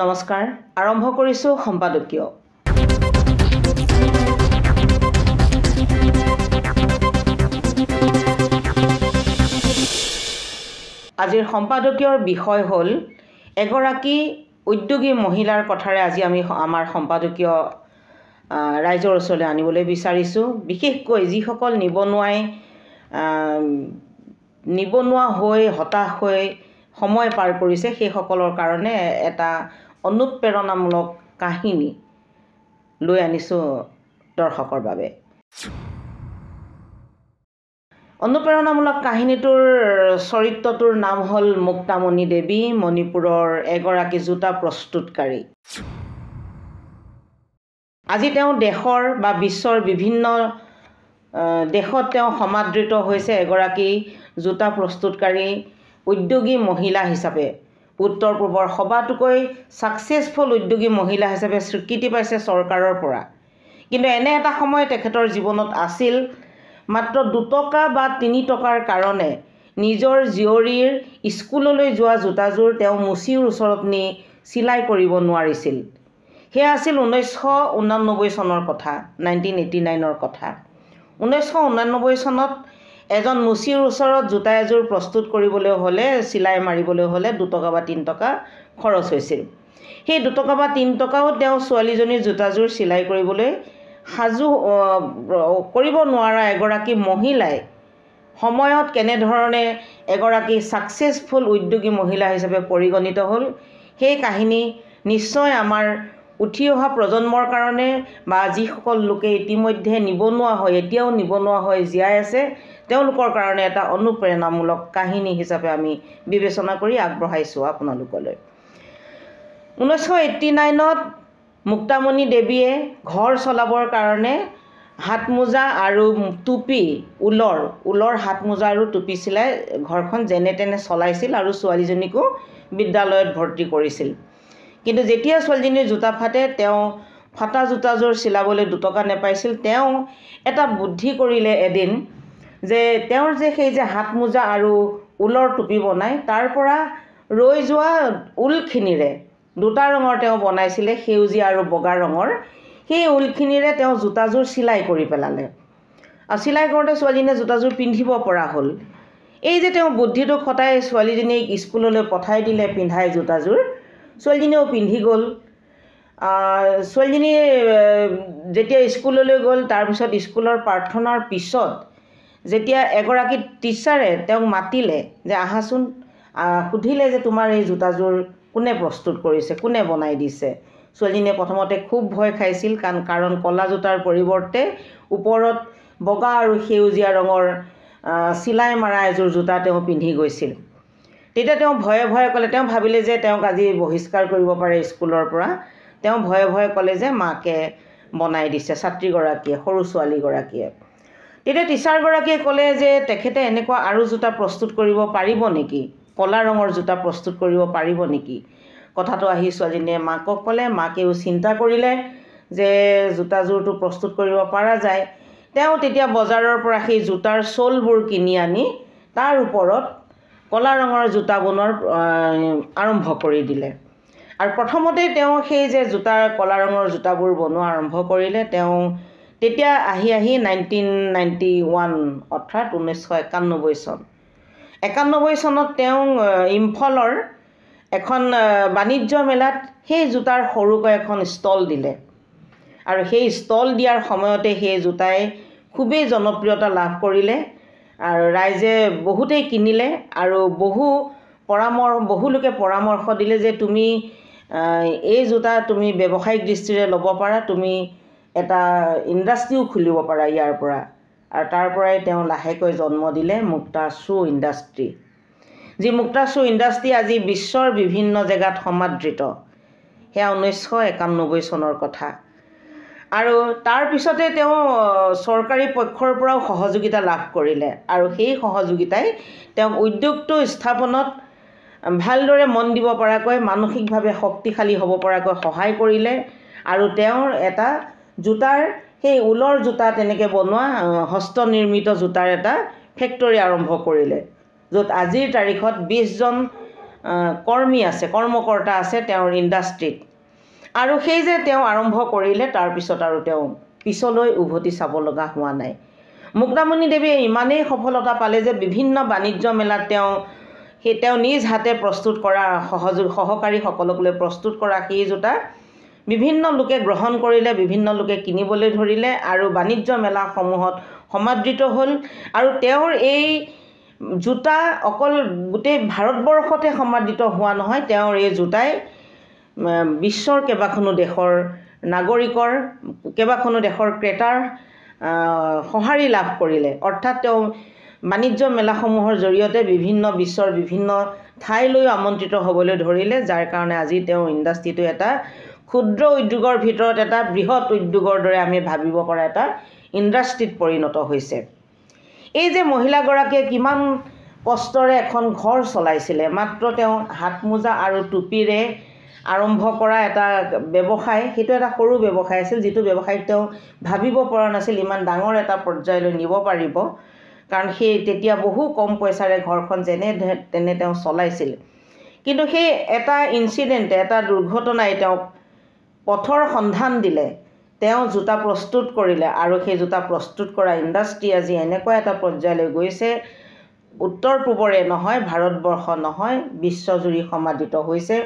নমস্কাৰ আৰম্ভ কৰিছো সম্পাদকীয় আজিৰ সম্পাদকীয়ৰ বিষয় হ'ল এগৰাকী উদ্যোগী মহিলাৰ কথাৰে আজি আমি আমাৰ সম্পাদকীয় ৰাইজৰ ওচৰলৈ আনিবলৈ বিচাৰিছো বিশেষকৈ যিসকল নিবনুৱা হৈ হতাশ হৈ সময় পাৰ কৰিছে সেই সকলৰ কাৰণে এটা অনুপ্ৰেৰণামূলক কাহিনী লৈ আনিছো দৰ্শকৰ বাবে অনুপ্ৰেৰণামূলক কাহিনীটোৰ চৰিত্ৰটোৰ নাম হ'ল মুক্তামণি দেৱী মণিপুৰৰ এগৰাকী জোতা প্ৰস্তুতকাৰী আজি তেওঁ দেশৰ বা বিশ্বৰ বিভিন্ন দেশত তেওঁ সমাদৃত হৈছে এগৰাকী জোতা প্ৰস্তুতকাৰী উদ্যোগী মহিলা হিচাপে উত্তৰ পূবৰ সবাতোকৈ সাকসেসফুল উদ্যোগী মহিলা হিচাপে স্বীকৃতি পাইছে চৰকাৰৰ পৰা কিন্তু এনে এটা সময় তেখেতৰ জীৱনত আছিল মাত্ৰ 2 টকা বা 3 টকাৰ কাৰণে নিজৰ জীয়ৰীৰ স্কুললৈ যোৱা জোতাযোৰ তেওঁ মুচিৰ ওচৰত নি সিলাই কৰিব নোৱাৰিছিল হে আছিল 1989 চনৰ কথা 1989 কথা 1989 চনত এজন মুচিৰ ওচৰত জোতা এযোৰ প্ৰস্তুত কৰিবলৈ হলে সিলাই মাৰিবলৈ হলে 2 টকা বা 3 টকা খৰচ হৈছিল সেই 2 টকা বা 3 টকাও তেওঁ ছোৱালীজনীৰ জোতাযোৰ সিলাই কৰিবলৈ হাজু কৰিব নোৱাৰা এগৰাকী মহিলাই সময়ত কেনে ধৰণে এগৰাকী সাকসেসফুল উদ্যোগী মহিলা হিচাপে পৰিগণিত হ'ল সেই কাহিনী নিশ্চয় আমাৰ উঠি অহা প্ৰজন্মৰ কাৰণে বা যিসকল লোকে ইতিমধ্যে এতিয়াও নিবনুৱা হৈ জীয়াই আছে তেওঁলোকৰ কাৰণে এটা অনুপ্ৰেৰণামূলক কাহিনী হিচাপে আমি বিবেচনা কৰি আগবঢ়াইছো আপোনালোকলৈ 1989ত মুক্তামণি দেৱীয়ে ঘৰ চলাবৰ কাৰণে হাতমোজা আৰু টুপি ঊলৰ হাতমোজা আৰু টুপি চিলাই ঘৰখন যেনে তেনে চলাইছিল আৰু ছোৱালীজনীকো বিদ্যালয়ত ভৰ্তি কৰিছিল কিন্তু যেতিয়া ছোৱালীজনীৰ জোতা ফাটে তেওঁ ফাটা জোতাযোৰ চিলাবলৈ 2 টকা নেপাইছিল তেওঁ এটা বুদ্ধি কৰিলে এদিন যে তেওঁৰ যে সেই যে হাতমোজা আৰু ঊলৰ টুপি বনায় তাৰ পৰা ৰৈ যোৱা ঊলখিনিৰে 2টা ৰঙৰ তেওঁ বনাইছিলে সেউজীয়া আৰু বগা ৰঙৰ সেই ঊলখিনিৰে তেওঁ জোতাযোৰ সিলাই কৰি পেলালে আৰু সিলাই কৰোঁতে ছোৱালীজনীয়ে জোতাযোৰ পিন্ধিব পৰা হ'ল এই যে তেওঁ বুদ্ধিটো খটাই ছোৱালীজনীক স্কুললৈ পঠাই দিলে পিন্ধাই জোতাযোৰ ছোৱালীজনীও পিন্ধি গ'ল ছোৱালীজনী যেতিয়া স্কুললৈ গ'ল তাৰপিছত স্কুলৰ প্ৰাৰ্থনাৰ পিছত যেতিয়া এগৰাকী টিচাৰে তেওঁক মাতিলে যে আহাচোন সুধিলে যে তোমাৰ এই জোতাযোৰ কোনে প্ৰস্তুত কৰিছে কোনে বনাই দিছে ছোৱালীজনীয়ে প্ৰথমতে খুব ভয় খাইছিল কাৰণ কলা জোতাৰ পৰিৱৰ্তে ওপৰত বগা আৰু সেউজীয়া ৰঙৰ সিলাই মাৰা এযোৰ জোতা তেওঁ পিন্ধি গৈছিল তেতিয়া তেওঁ ভয়ে ভয়ে ক'লে তেওঁ ভাবিলে যে তেওঁক আজি বহিষ্কাৰ কৰিব পাৰে স্কুলৰ পৰা তেওঁ ভয়ে ভয়ে ক'লে যে মাকে বনাই দিছে ছাত্ৰীগৰাকীয়ে সৰু ছোৱালীগৰাকীয়ে তেতিয়া টিচাৰগৰাকীয়ে ক'লে যে তেখেতে এনেকুৱা আৰু জোতা প্ৰস্তুত কৰিব পাৰিব নেকি কলা ৰঙৰ জোতা প্ৰস্তুত কৰিব পাৰিব নেকি কথাটো আহি ছোৱালীজনীয়ে মাকক ক'লে মাকেও চিন্তা কৰিলে যে জোতাযোৰটো প্ৰস্তুত কৰিব পৰা যায় তেওঁ তেতিয়া বজাৰৰ পৰা সেই জোতাৰ সোলবোৰ কিনি আনি তাৰ ওপৰত কলা ৰঙৰ জোতা বনোৱাৰ আৰম্ভ কৰি দিলে আৰু প্ৰথমতে তেওঁ সেই যে জোতাৰ কলা ৰঙৰ জোতাবোৰ বনোৱা আৰম্ভ কৰিলে তেওঁ তেতিয়া আহি 1991 অৰ্থাৎ 1991 চন 91 চনত তেওঁ ইম্ফলৰ এখন বাণিজ্য মেলাত সেই জোতাৰ সৰুকৈ এখন ষ্টল দিলে আৰু সেই ষ্টল দিয়াৰ সময়তে সেই জোতাই খুবেই জনপ্ৰিয়তা লাভ কৰিলে আৰু ৰাইজে বহুতেই কিনিলে আৰু বহু লোকে পৰামৰ্শ দিলে যে তুমি এই জোতা তুমি ব্যৱসায়িক দৃষ্টিৰে ল'ব পাৰা তুমি এটা ইণ্ডাষ্ট্ৰীও খুলিব পাৰা ইয়াৰ পৰা আৰু তাৰ পৰাই তেওঁ লাহেকৈ জন্ম দিলে মুক্তা শ্বু ইণ্ডাষ্ট্ৰী যি মুক্তা শ্বু ইণ্ডাষ্ট্ৰী আজি বিশ্বৰ বিভিন্ন জেগাত সমাদৃত সেয়া 1991 চনৰ কথা আৰু তাৰ পিছতে তেওঁ চৰকাৰী পক্ষৰ পৰাও সহযোগিতা লাভ কৰিলে আৰু সেই সহযোগিতাই তেওঁক উদ্যোগটো স্থাপনত ভালদৰে মন দিব পৰাকৈ মানসিকভাৱে শক্তিশালী হ'ব পৰাকৈ সহায় কৰিলে আৰু তেওঁৰ এটা জোতাৰ সেই ঊলৰ জোতা তেনেকৈ বনোৱা হস্ত নিৰ্মিত জোতাৰ এটা ফেক্টৰী আৰম্ভ কৰিলে য'ত আজিৰ তাৰিখত 20জন কৰ্মী আছে, কৰ্মকৰ্তা আছে তেওঁৰ ইণ্ডাষ্ট্ৰীত। আৰু সেই যে তেওঁ আৰম্ভ কৰিলে তাৰপিছত আৰু তেওঁ পিছলৈ উভতি চাব লগা হোৱা নাই। মুক্তামণি দেৱীয়ে ইমানেই সফলতা পালে যে বিভিন্ন বাণিজ্য মেলাত তেওঁ নিজ হাতে প্ৰস্তুত কৰা সহকাৰীসকলক লৈ প্ৰস্তুত কৰা সেই জোতা বিভিন্ন লোকে গ্ৰহণ কৰিলে, বিভিন্ন লোকে কিনিবলৈ ধৰিলে আৰু বাণিজ্য মেলাসমূহত সমাদৃত হ'ল। আৰু তেওঁৰ এই জোতা অকল গোটেই ভাৰতবৰ্ষতে সমাদৃত হোৱা নহয়, তেওঁৰ এই জোতাই বিশ্বৰ কেইবাখনো দেশৰ নাগৰিকৰ, কেইবাখনো দেশৰ ক্ৰেতাৰ সঁহাৰি লাভ কৰিলে। অৰ্থাৎ তেওঁ বাণিজ্য মেলাসমূহৰ জৰিয়তে বিশ্বৰ বিভিন্ন ঠাইলৈ আমন্ত্ৰিত হ'বলৈ ধৰিলে, যাৰ কাৰণে আজি তেওঁ ইণ্ডাষ্ট্ৰিটো এটা ক্ষুদ্ৰ উদ্যোগৰ ভিতৰত এটা বৃহৎ উদ্যোগৰ দৰে আমি ভাবিব পৰা এটা ইণ্ডাষ্ট্ৰিত পৰিণত হৈছে। এই যে মহিলাগৰাকীয়ে কিমান কষ্টৰে এখন ঘৰ চলাইছিলে, মাত্ৰ তেওঁ হাত মোজা আৰু টুপিৰে আৰম্ভ কৰা এটা ব্যৱসায়, সেইটো এটা সৰু ব্যৱসায় আছিল, যিটো ব্যৱসায়ত তেওঁ ভাবিব পৰা নাছিল ইমান ডাঙৰ এটা পৰ্যায়লৈ নিব পাৰিব, কাৰণ সেই তেতিয়া বহু কম পইচাৰে ঘৰখন যেনে তেনে তেওঁ চলাইছিল। কিন্তু সেই এটা ইনচিডেণ্টে, এটা দুৰ্ঘটনাই তেওঁক পথৰ সন্ধান দিলে। তেওঁ জোতা প্ৰস্তুত কৰিলে আৰু সেই জোতা প্ৰস্তুত কৰা ইণ্ডাষ্ট্ৰি আজি এনেকুৱা এটা পৰ্যায়লৈ গৈছে, উত্তৰ পূবৰে নহয়, ভাৰতবৰ্ষ নহয়, বিশ্বজুৰি সমাদৃত হৈছে।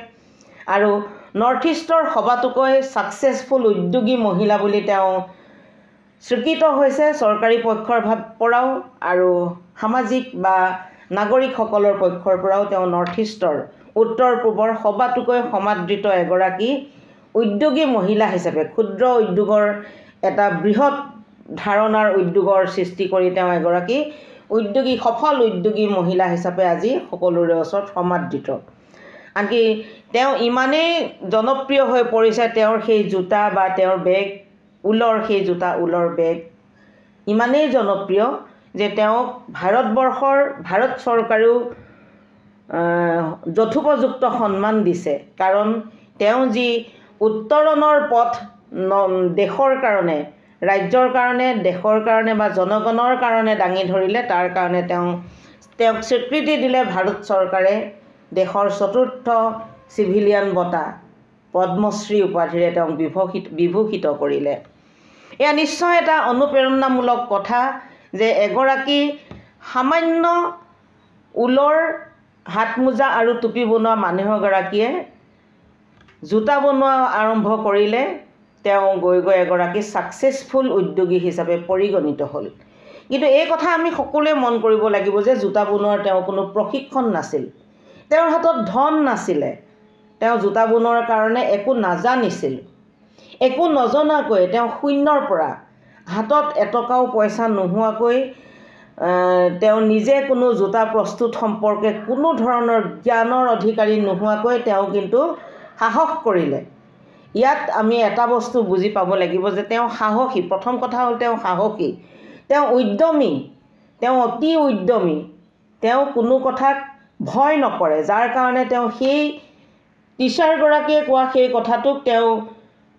আৰু নৰ্থ ইষ্টৰ সবাতোকৈ ছাকচেছফুল উদ্যোগী মহিলা বুলি তেওঁ স্বীকৃত হৈছে চৰকাৰী পক্ষৰ পৰাও আৰু সামাজিক বা নাগৰিকসকলৰ পক্ষৰ পৰাও। তেওঁ নৰ্থ ইষ্টৰ, উত্তৰ পূবৰ সবাতোকৈ সমাদৃত এগৰাকী উদ্যোগী মহিলা হিচাপে, ক্ষুদ্ৰ উদ্যোগৰ এটা বৃহৎ ধাৰণাৰ উদ্যোগৰ সৃষ্টি কৰি তেওঁ এগৰাকী সফল উদ্যোগী মহিলা হিচাপে আজি সকলোৰে ওচৰত সমাদৃত। আনকি তেওঁ ইমানেই জনপ্ৰিয় হৈ পৰিছে, তেওঁৰ সেই জোতা বা তেওঁৰ বেগ, সেই জোতা ঊলৰ বেগ ইমানেই জনপ্ৰিয় যে তেওঁক ভাৰত চৰকাৰেও যথোপযুক্ত সন্মান দিছে। কাৰণ তেওঁ যি উত্তৰণৰ পথ দেশৰ কাৰণে, ৰাজ্যৰ কাৰণে, দেশৰ কাৰণে বা জনগণৰ কাৰণে দাঙি ধৰিলে, তাৰ কাৰণে তেওঁক স্বীকৃতি দিলে ভাৰত চৰকাৰে দেশৰ ৪ৰ্থ চিভিলিয়ান বঁটা পদ্মশ্ৰী উপাধিৰে তেওঁক বিভূষিত কৰিলে। এয়া নিশ্চয় এটা অনুপ্ৰেৰণামূলক কথা যে এগৰাকী সামান্য ঊলৰ হাত মোজা আৰু টুপি বনোৱা মানুহগৰাকীয়ে জোতা বনোৱা আৰম্ভ কৰিলে, তেওঁ গৈ গৈ এগৰাকী ছাকচেছফুল উদ্যোগী হিচাপে পৰিগণিত হ'ল। কিন্তু এই কথা আমি সকলোৱে মন কৰিব লাগিব যে জোতা বনোৱাৰ তেওঁৰ কোনো প্ৰশিক্ষণ নাছিল, তেওঁৰ হাতত ধন নাছিলে, তেওঁ জোতা বনোৱাৰ কাৰণে একো নাজানিছিল। একো নজনাকৈ তেওঁ শূন্যৰ পৰা, হাতত এটকাও পইচা নোহোৱাকৈ, তেওঁ নিজে কোনো জোতা প্ৰস্তুত সম্পৰ্কে কোনো ধৰণৰ জ্ঞানৰ অধিকাৰী নোহোৱাকৈ তেওঁ কিন্তু সাহস কৰিলে। ইয়াত আমি এটা বস্তু বুজি পাব লাগিব যে তেওঁ সাহসী। প্ৰথম কথা হ'ল তেওঁ সাহসী, তেওঁ উদ্যমী, তেওঁ অতি উদ্যমী, তেওঁ কোনো কথাক ভয় নকৰে, যাৰ কাৰণে তেওঁ সেই টিচাৰগৰাকীয়ে কোৱা সেই কথাটোক তেওঁ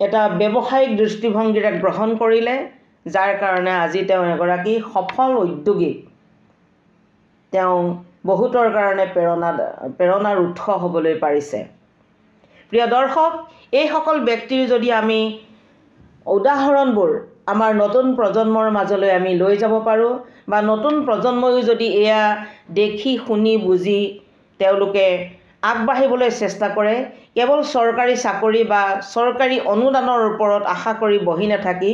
এটা ব্যৱসায়িক দৃষ্টিভংগীৰে গ্ৰহণ কৰিলে, যাৰ কাৰণে আজি তেওঁ এগৰাকী সফল উদ্যোগী। তেওঁ বহুতৰ কাৰণে প্ৰেৰণাৰ উৎস হ'বলৈ পাৰিছে। প্ৰিয় দৰ্শক, এইসকল ব্যক্তিৰ যদি আমি উদাহৰণবোৰ আমাৰ নতুন প্ৰজন্মৰ মাজলৈ আমি লৈ যাব পাৰোঁ, বা নতুন প্ৰজন্ময়ো যদি এয়া দেখি শুনি বুজি তেওঁলোকে আগবাঢ়িবলৈ চেষ্টা কৰে, কেৱল চৰকাৰী চাকৰি বা চৰকাৰী অনুদানৰ ওপৰত আশা কৰি বহি নাথাকি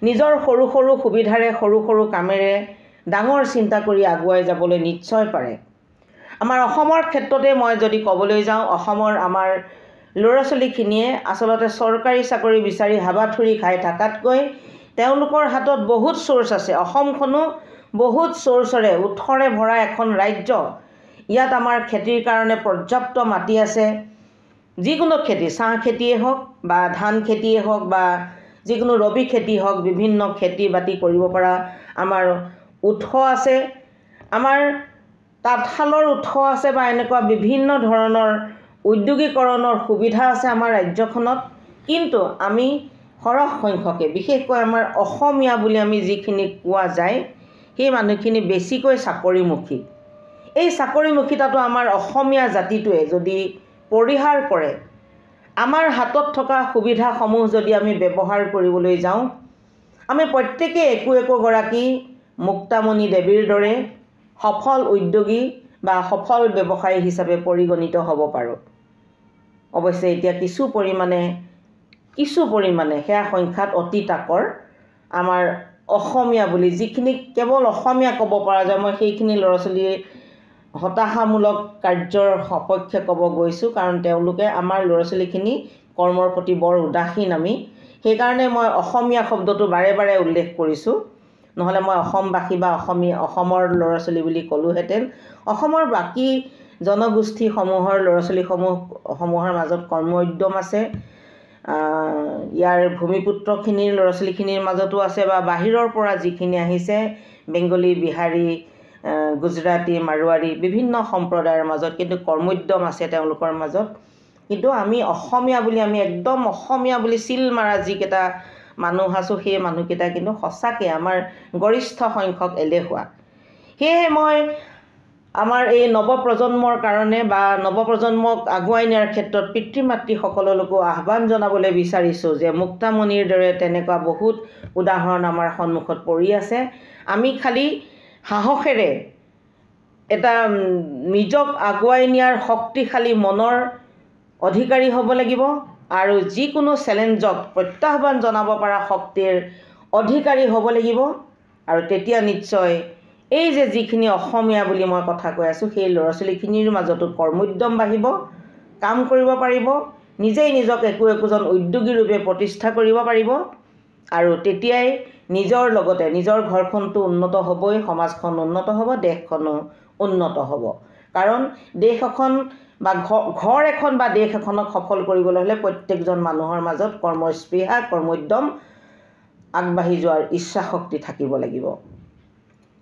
নিজৰ সৰু সৰু সুবিধাৰে, সৰু সৰু কামেৰে ডাঙৰ চিন্তা কৰি আগুৱাই যাবলৈ নিশ্চয় পাৰে। আমাৰ অসমৰ ক্ষেত্ৰতে মই যদি ক'বলৈ যাওঁ, অসমৰ আমাৰ ল'ৰা ছোৱালীখিনিয়ে আচলতে চৰকাৰী চাকৰি বিচাৰি হাবাথুৰি খাই থকাতকৈ তেওঁলোকৰ হাতত বহুত চ'ৰ্চ আছে। অসমখনো বহুত চ'ৰ্চৰে উৎসৰে ভৰা এখন ৰাজ্য। ইয়াত আমাৰ খেতিৰ কাৰণে পৰ্যাপ্ত মাটি আছে। যিকোনো খেতি, চাহ খেতিয়ে হওক বা ধান খেতিয়ে হওক বা যিকোনো ৰবি খেতি হওক, বিভিন্ন খেতি বাতি কৰিব পৰা আমাৰ উৎস আছে। আমাৰ তাঁতশালৰ উৎস আছে বা এনেকুৱা বিভিন্ন ধৰণৰ উদ্যোগীকৰণৰ সুবিধা আছে আমাৰ ৰাজ্যখনত। কিন্তু আমি সৰহ সংখ্যকে, বিশেষকৈ আমাৰ অসমীয়া বুলি আমি যিখিনি কোৱা যায়, সেই মানুহখিনি বেছিকৈ চাকৰিমুখী। এই চাকৰিমুখিতাটো আমাৰ অসমীয়া জাতিটোৱে যদি পৰিহাৰ কৰে, আমাৰ হাতত থকা সুবিধাসমূহ যদি আমি ব্যৱহাৰ কৰিবলৈ যাওঁ, আমি প্ৰত্যেকে একোগৰাকী মুক্তামণি দেৱীৰ দৰে সফল উদ্যোগী বা সফল ব্যৱসায়ী হিচাপে পৰিগণিত হ'ব পাৰোঁ। অৱশ্যে এতিয়া কিছু পৰিমাণে সেয়া সংখ্যাত অতি তাকৰ আমাৰ অসমীয়া বুলি যিখিনি কেৱল অসমীয়া ক'ব পৰা যায়, মই সেইখিনি ল'ৰা ছোৱালীৰ হতাশামূলক কাৰ্যৰ সপক্ষে ক'ব গৈছোঁ, কাৰণ তেওঁলোকে আমাৰ ল'ৰা ছোৱালীখিনি কৰ্মৰ প্ৰতি বৰ উদাসীন আমি। সেইকাৰণে মই অসমীয়া শব্দটো বাৰে বাৰে উল্লেখ কৰিছোঁ, নহ'লে মই অসমবাসী বা অসমৰ ল'ৰা ছোৱালী বুলি ক'লোহেঁতেন। অসমৰ বাকী জনগোষ্ঠীসমূহৰ ল'ৰা ছোৱালীসমূহৰ মাজত কৰ্ম উদ্যম আছে, ইয়াৰ ভূমিপুত্ৰখিনিৰ ল'ৰা ছোৱালীখিনিৰ মাজতো আছে, বা বাহিৰৰ পৰা যিখিনি আহিছে বেংগলী, বিহাৰী, গুজৰাটী, মাৰোৱাৰী বিভিন্ন সম্প্ৰদায়ৰ মাজত কিন্তু কৰ্মোদ্যম আছে তেওঁলোকৰ মাজত। কিন্তু আমি অসমীয়া বুলি আমি একদম অসমীয়া বুলি চিল মাৰা যিকেইটা মানুহ আছোঁ, সেই মানুহকেইটা কিন্তু সঁচাকৈ আমাৰ গৰিষ্ঠ সংখ্যক এলেহুৱা। সেয়েহে মই আমাৰ এই নৱপ্ৰজন্মৰ কাৰণে বা নৱপ্ৰজন্মক আগুৱাই নিয়াৰ ক্ষেত্ৰত পিতৃ মাতৃসকললৈকো আহ্বান জনাবলৈ বিচাৰিছোঁ যে মুক্তামণিৰ দৰে তেনেকুৱা বহুত উদাহৰণ আমাৰ সন্মুখত পৰি আছে। আমি খালি সাহসেৰে এটা নিজক আগুৱাই নিয়াৰ শক্তিশালী মনৰ অধিকাৰী হ'ব লাগিব, আৰু যিকোনো চেলেঞ্জক প্ৰত্যাহ্বান জনাব পৰা শক্তিৰ অধিকাৰী হ'ব লাগিব। আৰু তেতিয়া নিশ্চয় এই যে যিখিনি অসমীয়া বুলি মই কথা কৈ আছোঁ, সেই ল'ৰা ছোৱালীখিনিৰ মাজতো কৰ্মোদ্যম বাঢ়িব, কাম কৰিব পাৰিব, নিজেই নিজক একোজন উদ্যোগী ৰূপে প্ৰতিষ্ঠা কৰিব পাৰিব, আৰু তেতিয়াই নিজৰ লগতে নিজৰ ঘৰখনটো উন্নত হ'বই, সমাজখন উন্নত হ'ব, দেশখনো উন্নত হ'ব। কাৰণ দেশ এখন বা ঘৰ এখন বা দেশ এখনক সফল কৰিবলৈ হ'লে প্ৰত্যেকজন মানুহৰ মাজত কৰ্মস্পৃহা, কৰ্মোদ্যম, আগবাঢ়ি যোৱাৰ ইচ্ছা শক্তি থাকিব লাগিব।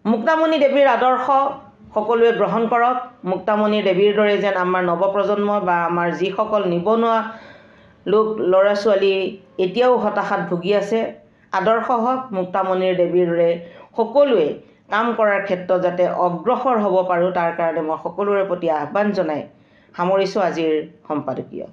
মুক্তামণি দেৱীৰ আদৰ্শ সকলোৱে গ্ৰহণ কৰক। মুক্তামণি দেৱীৰ দৰে যেন আমাৰ নৱপ্ৰজন্ম বা আমাৰ যিসকল নিবনুৱা লোক ল'ৰা ছোৱালী এতিয়াও হতাশাত ভুগি আছে, আদৰ্শ হওক মুক্তামণি দেৱীৰ দৰে সকলোৱে কাম কৰাৰ ক্ষেত্ৰত যাতে অগ্ৰসৰ হ'ব পাৰোঁ, তাৰ কাৰণে মই সকলোৰে প্ৰতি আহ্বান জনাই সামৰিছোঁ আজিৰ সম্পাদকীয়।